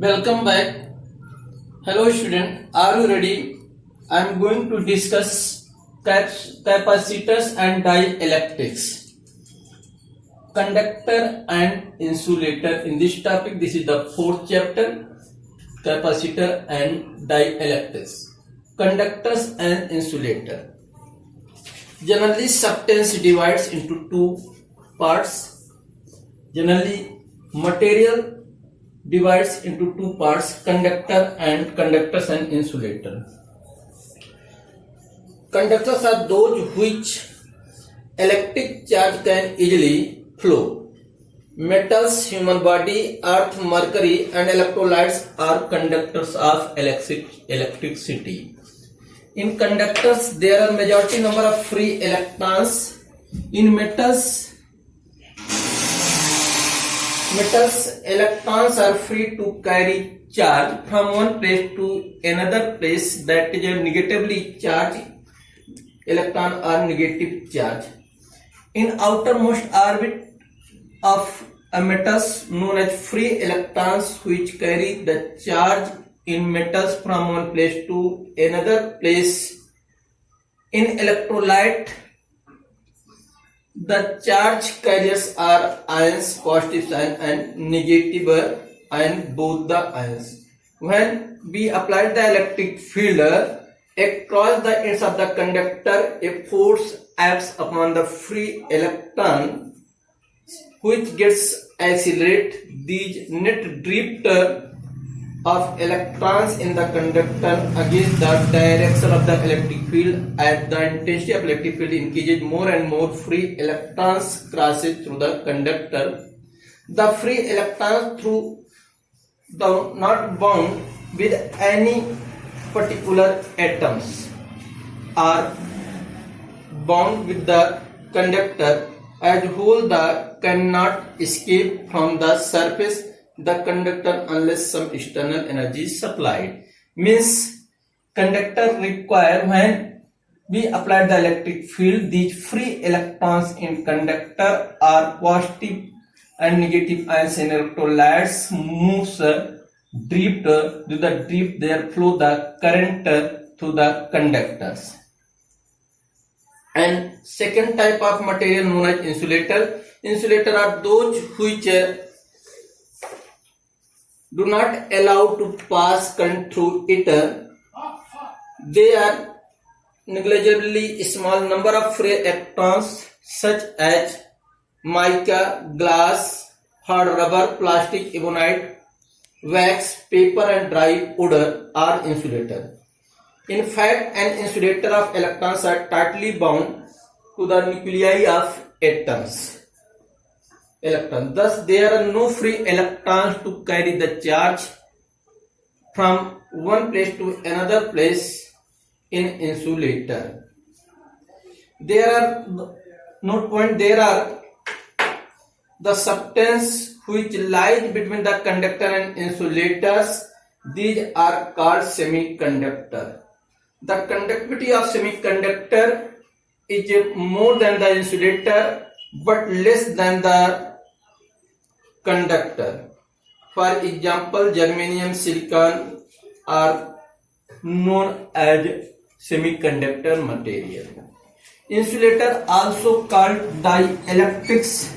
Welcome back. Hello student, are you ready? I am going to discuss capacitors and dielectrics, conductor and insulator. In this topic, this is the fourth chapter, capacitor and dielectrics, conductors and insulator. Generally, substance divides into two parts. Generally, material divides into two parts, conductors and insulator. Conductors are those which electric charge can easily flow. Metals, human body, earth, mercury and electrolytes are conductors of electricity. In conductors, there are majority number of free electrons. In metals, electrons are free to carry charge from one place to another place, that is a negatively charged electron or negative charge. In outermost orbit of a metals known as free electrons which carry the charge in metals from one place to another place. In electrolyte, the charge carriers are ions, positive sign and negative ion, both the ions. When we apply the electric field across the ends of the conductor, a force acts upon the free electron which gets accelerate. These net drift of electrons in the conductor against the direction of the electric field. As the intensity of electric field increases, more and more free electrons crosses through the conductor. The free electrons through the not bound with any particular atoms are bound with the conductor as whole. The cannot escape from the surface the conductor unless some external energy is supplied. Means conductor require, when we apply the electric field, these free electrons in conductor are positive and negative ions in electrolytes moves drift. To the drift there flow the current through the conductors. And second type of material known as insulator. Insulator are those which do not allow to pass current through it. They are negligibly small number of free electrons such as mica, glass, hard rubber, plastic, ebonite, wax, paper and dry wood are insulator. In fact, an insulator of electrons are tightly bound to the nuclei of atoms. Thus, there are no free electrons to carry the charge from one place to another place in insulator. There are the substance which lies between the conductor and insulators. These are called semiconductor. The conductivity of semiconductor is more than the insulator but less than the conductor. For example, germanium, silicon are known as semiconductor material. Insulator also called dielectrics.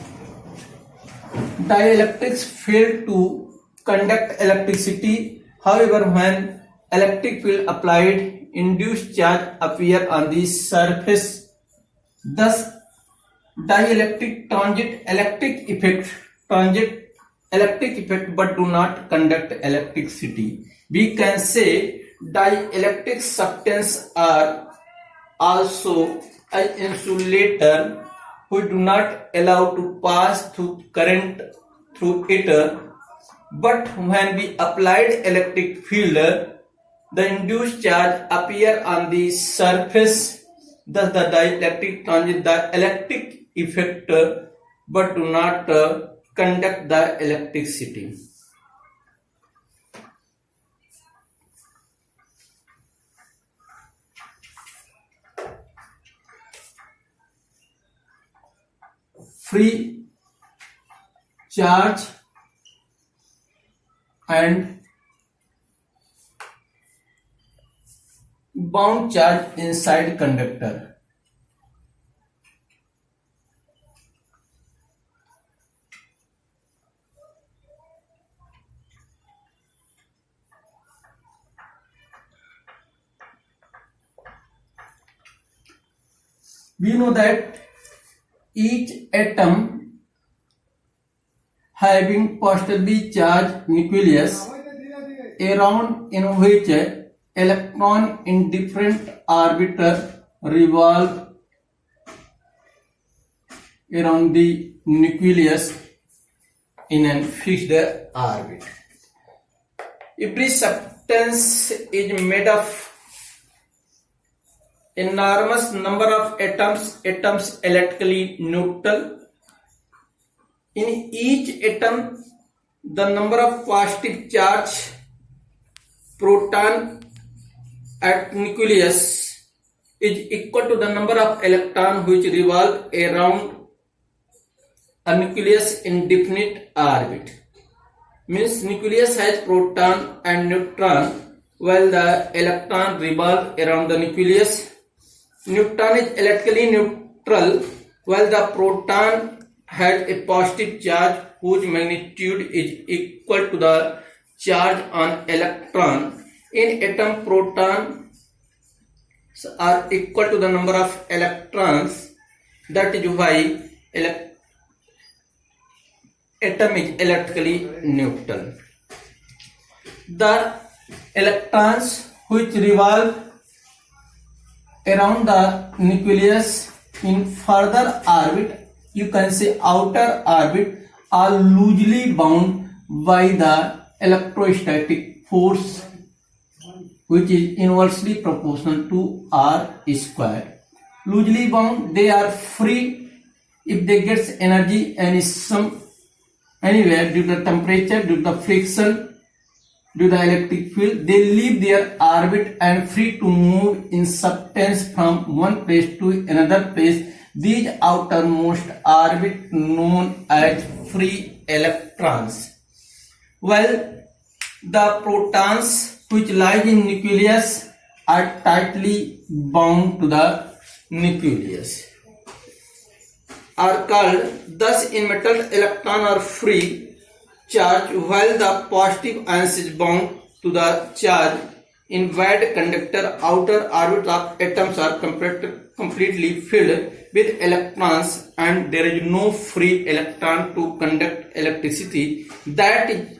Dielectrics fail to conduct electricity. However, when electric field applied, induced charge appear on the surface. Thus, dielectric transmit electric effect but do not conduct electricity. We can say dielectric substances are also an insulator who do not allow to pass through current through it. But when we applied electric field, the induced charge appear on the surface. Thus, the dielectric transmit the electric effect but do not conduct the electricity. Free charge and bound charge inside conductor. We know that each atom having positively charged nucleus around in which electron in different orbiter revolve around the nucleus in a fixed orbit. Every substance is made of enormous number of atoms electrically neutral. In each atom, the number of positive charge proton at nucleus is equal to the number of electron which revolve around a nucleus in definite orbit. Means nucleus has proton and neutron while the electron revolve around the nucleus. Neutron is electrically neutral while the proton has a positive charge whose magnitude is equal to the charge on electron. In atom, protons are equal to the number of electrons. That is why atom is electrically neutral. The electrons which revolve around the nucleus in further orbit, you can say outer orbit, are loosely bound by the electrostatic force which is inversely proportional to R square. Loosely bound, they are free if they get energy anywhere due to the temperature, due to the friction, due to the electric field. They leave their orbit and free to move in substance from one place to another place. These outermost orbit known as free electrons, while the protons which lie in nucleus are tightly bound to the nucleus, are called. Thus in metal, electron are free charge while the positive ions is bound to the charge. In wide conductor, outer orbit of atoms are completely filled with electrons and there is no free electron to conduct electricity. That is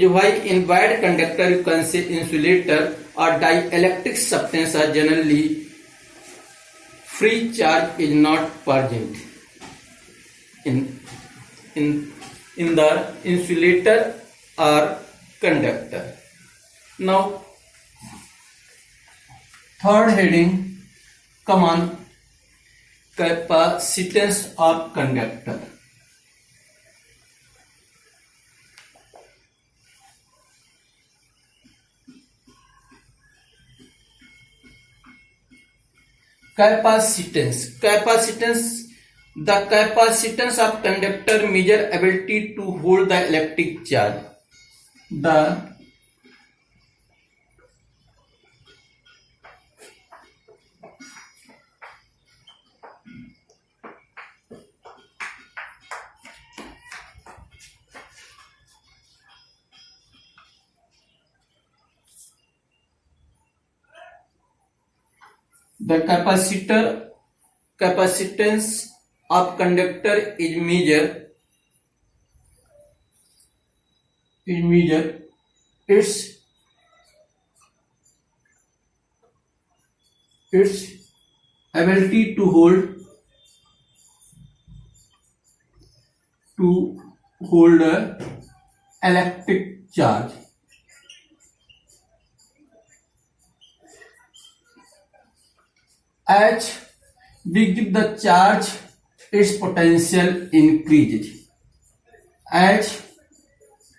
why in wide conductor, you can say insulator or dielectric substance are generally free charge is not present in the insulator or conductor. Now, third heading, come on, capacitance of conductor. Capacitance. The capacitance of conductor measure ability to hold the electric charge. The capacitance of conductor is measured its ability to hold a electric charge. As we give the charge, its potential increases. As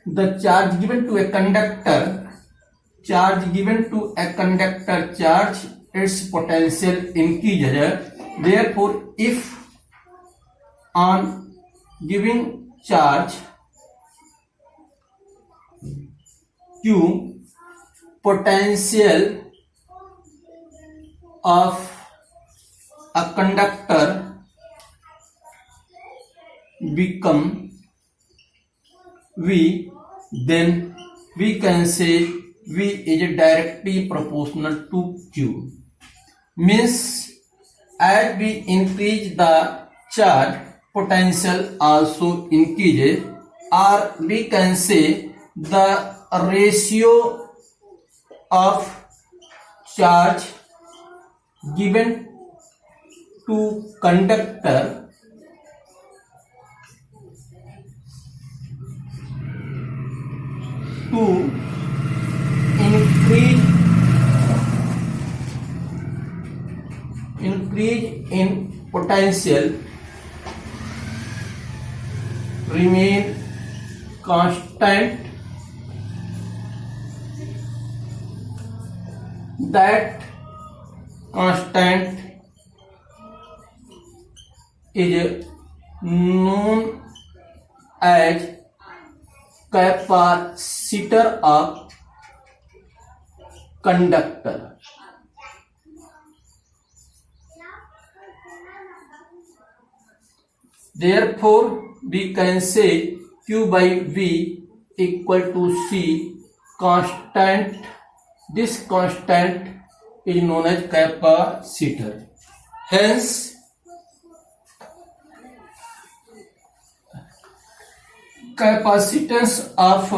the charge given to a conductor, its potential increases. Therefore, if on giving charge Q, potential of a conductor become V, then we can say V is directly proportional to Q. Means as we increase the charge, potential also increases, or we can say the ratio of charge given to conductor to increase in potential remain constant. That constant is known as capacitor of conductor. Therefore, we can say Q by V equal to C constant. This constant is known as capacitor. Hence, capacitance of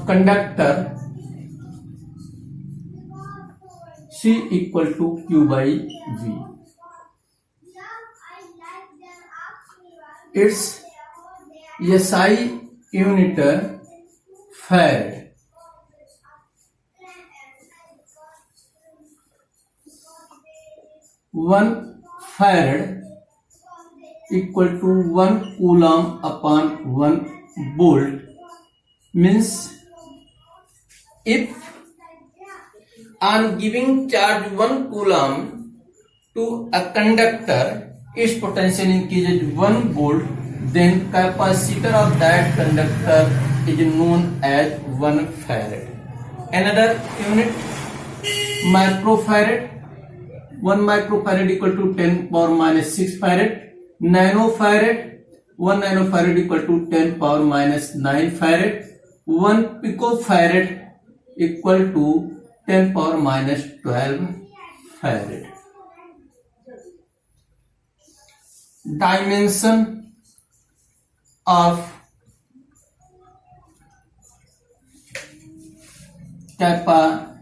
conductor C equal to Q by V. Its SI unit farad. 1 farad equal to 1 coulomb upon 1 volt. Means if on giving charge 1 coulomb to a conductor, its potential increases 1 volt, then capacitor of that conductor is known as 1 farad. Another unit, microfarad. 1 microfarad equal to 10 power minus 6 farad. Nanofarad, 1 nanofarad equal to 10 power minus 9 farad. 1 picofarad equal to 10 power minus 12 farad. Dimension of capacitor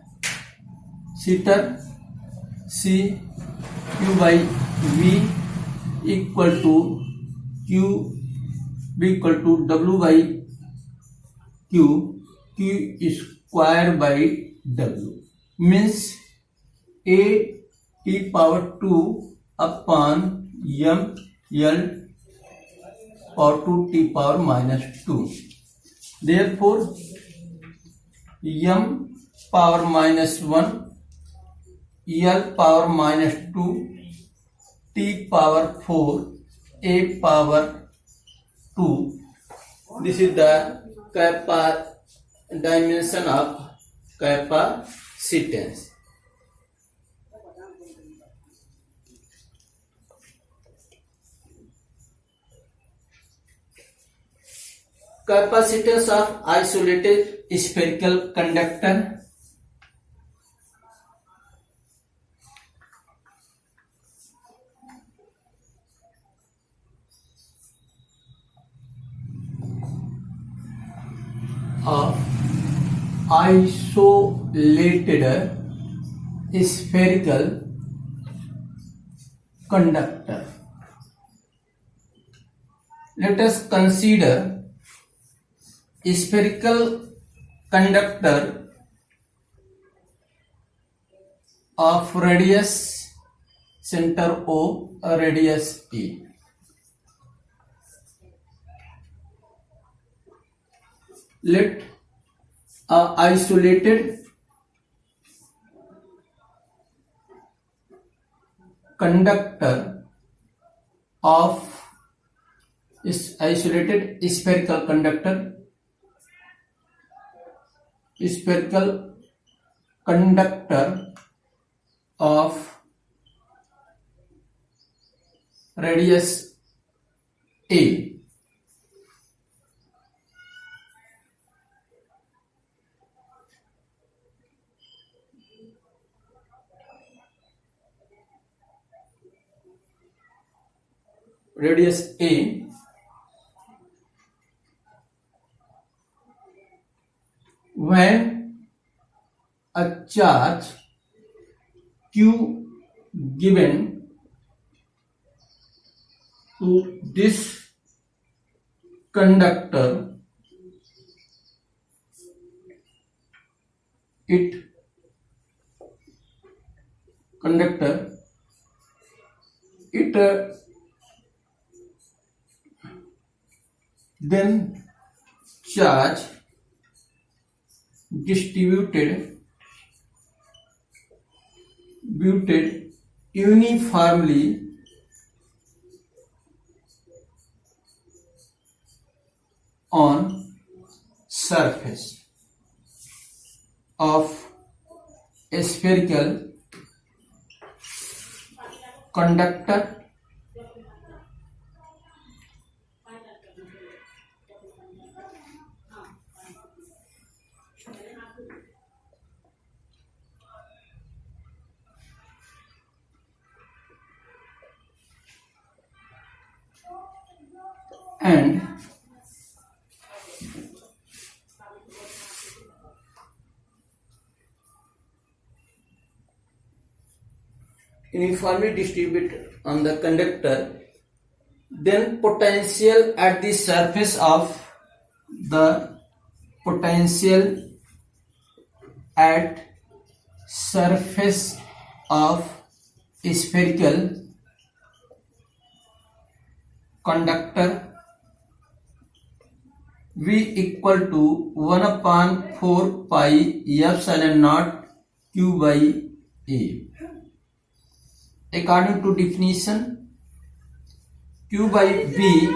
C Q by V equal to Q equal to W by Q square by W. Means A T power 2 upon M L power 2 T power minus 2. Therefore, M power minus 1, L power minus 2, T power 4, A power 2. This is the dimension of capacitance. Capacitance of isolated spherical conductor. Of isolated spherical conductor. Let us consider spherical conductor of radius center O, radius E. Let a isolated conductor of is isolated spherical conductor of radius a. Radius a when a charge q given to this conductor, it then charge distributed uniformly on surface of a spherical conductor and uniformly distributed on the conductor, then potential at the surface of spherical conductor V equal to 1 upon 4 pi epsilon naught Q by A. According to definition, Q by V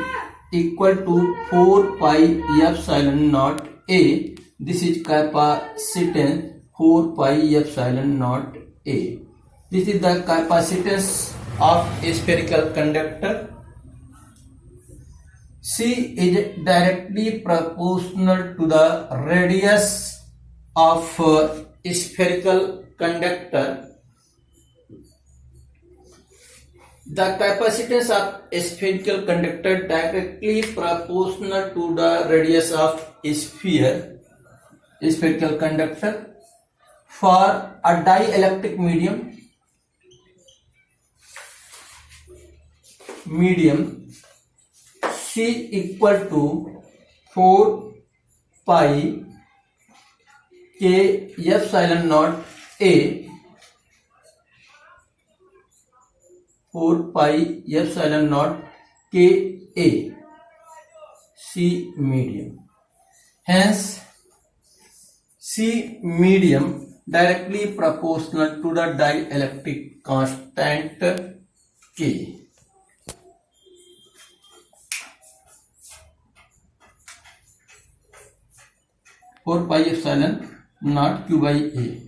equal to 4 pi epsilon naught A. This is capacitance 4 pi epsilon naught A. This is the capacitance of a spherical conductor. C is directly proportional to the radius of a spherical conductor. The capacitance of a spherical conductor directly proportional to the radius of a spherical conductor. For a dielectric medium C equal to 4 pi K epsilon naught A, 4 pi epsilon naught K A, C medium. Hence, C medium directly proportional to the dielectric constant K. Four pi epsilon naught Q by A.